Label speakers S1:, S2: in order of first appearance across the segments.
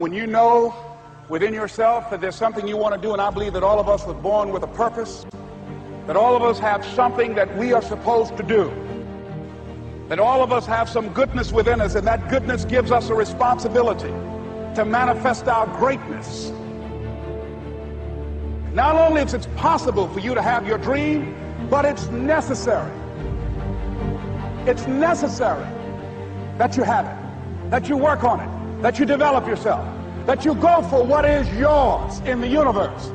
S1: When you know within yourself that there's something you want to do, and I believe that all of us were born with a purpose, that all of us have something that we are supposed to do, that all of us have some goodness within us, and that goodness gives us a responsibility to manifest our greatness. Not only is it possible for you to have your dream, but it's necessary. It's necessary that you have it, that you work on it, that you develop yourself, that you go for what is yours in the universe.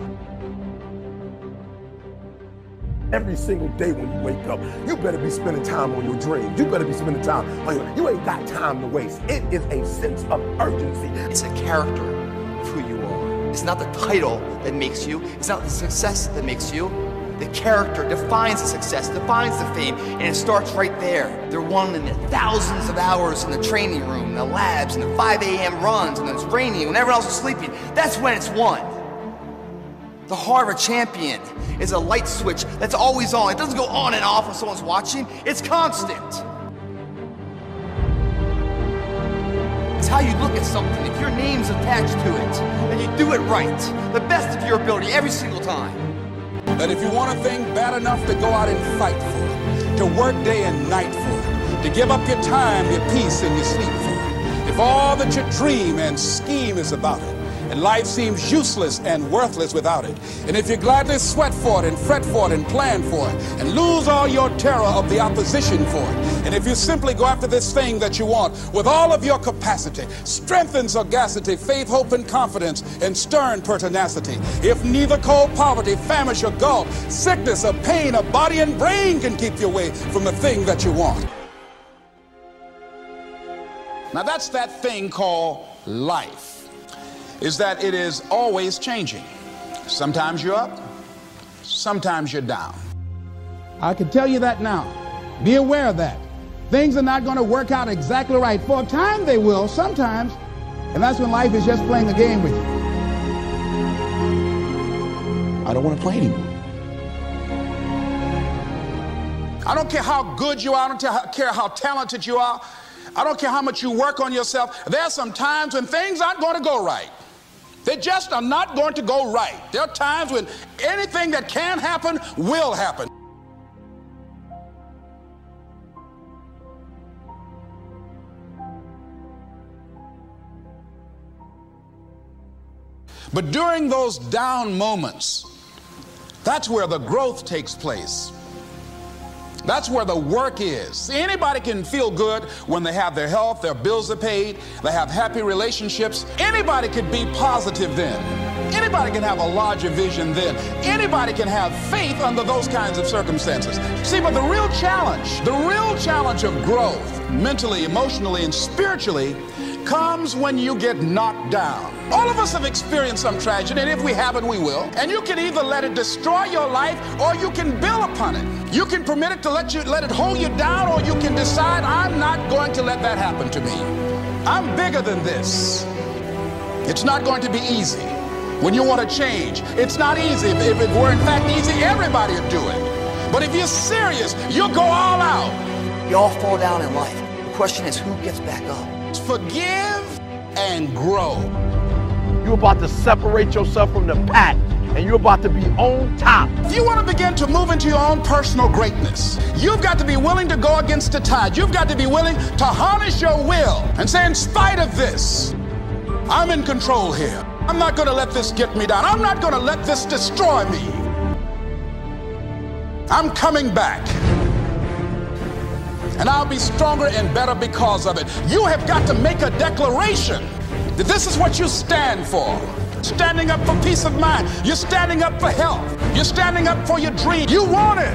S2: Every single day when you wake up, you better be spending time on your dreams. You better be spending time on you ain't got time to waste. It is a sense of urgency.
S3: It's a character of who you are. It's not the title that makes you. It's not the success that makes you. The character defines the success, defines the fame, and it starts right there. They're won in the thousands of hours in the training room, the labs, and the 5 a.m. runs, and then it's raining when everyone else is sleeping. That's when it's won. The heart of a champion is a light switch that's always on. It doesn't go on and off when someone's watching. It's constant. It's how you look at something. If your name's attached to it, and you do it right, the best of your ability every single time.
S1: That if you want a thing bad enough to go out and fight for it, to work day and night for it, to give up your time, your peace, and your sleep for it, if all that you dream and scheme is about it, and life seems useless and worthless without it, and if you gladly sweat for it and fret for it and plan for it and lose all your terror of the opposition for it, and if you simply go after this thing that you want with all of your capacity, strength and sagacity, faith, hope, and confidence, and stern pertinacity, if neither cold poverty, famish, or gulf, sickness or pain of body and brain can keep you away from the thing that you want. Now that's that thing called life. Is that it is always changing. Sometimes you're up, sometimes you're down. I can tell you that now. Be aware of that. Things are not going to work out exactly right. For a time they will, sometimes, and that's when life is just playing a game with you. I don't want to play anymore. I don't care how good you are, I don't care how talented you are, I don't care how much you work on yourself. There are some times when things aren't going to go right. They just are not going to go right. There are times when anything that can happen will happen. But during those down moments, that's where the growth takes place. That's where the work is. See, anybody can feel good when they have their health, their bills are paid, they have happy relationships. Anybody can be positive then. Anybody can have a larger vision then. Anybody can have faith under those kinds of circumstances. See, but the real challenge of growth, mentally, emotionally, and spiritually, comes when you get knocked down. All of us have experienced some tragedy, and if we haven't, we will. And you can either let it destroy your life, or you can build upon it. You can permit it to let it hold you down, or you can decide, I'm not going to let that happen to me. I'm bigger than this. It's not going to be easy. When you want to change, it's not easy. If it were in fact easy, everybody would do it. But if you're serious, you'll go all out.
S3: We all fall down in life. The question is, who gets back up?
S1: Forgive and grow.
S2: You're about to separate yourself from the pack, and you're about to be on top.
S1: If you want to begin to move into your own personal greatness, you've got to be willing to go against the tide. You've got to be willing to harness your will and say, in spite of this, I'm in control here. I'm not going to let this get me down. I'm not going to let this destroy me. I'm coming back. And I'll be stronger and better because of it. You have got to make a declaration that this is what you stand for. Standing up for peace of mind. You're standing up for health. You're standing up for your dream. You want it.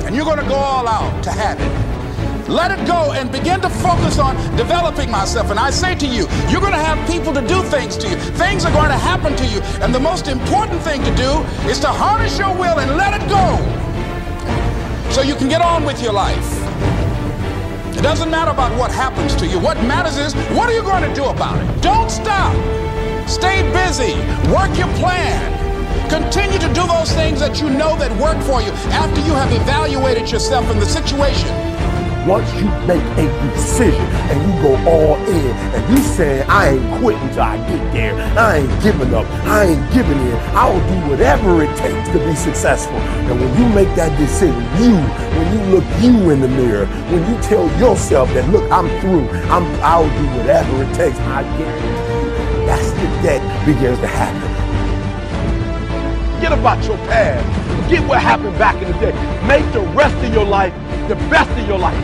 S1: And you're going to go all out to have it. Let it go and begin to focus on developing myself. And I say to you, you're going to have people to do things to you. Things are going to happen to you. And the most important thing to do is to harness your will and let it go so you can get on with your life. It doesn't matter about what happens to you. What matters is, what are you going to do about it? Don't stop. Stay busy. Work your plan. Continue to do those things that you know that work for you after you have evaluated yourself in the situation.
S2: Once you make a decision and you go all in and you saying, I ain't quitting till I get there. I ain't giving up. I ain't giving in. I'll do whatever it takes to be successful. And when you make that decision, when you look you in the mirror, when you tell yourself that, look, I'm through. I'll do whatever it takes. I guarantee you, that's the day begins to happen. Forget about your past. Forget what happened back in the day. Make the rest of your life the best of your life.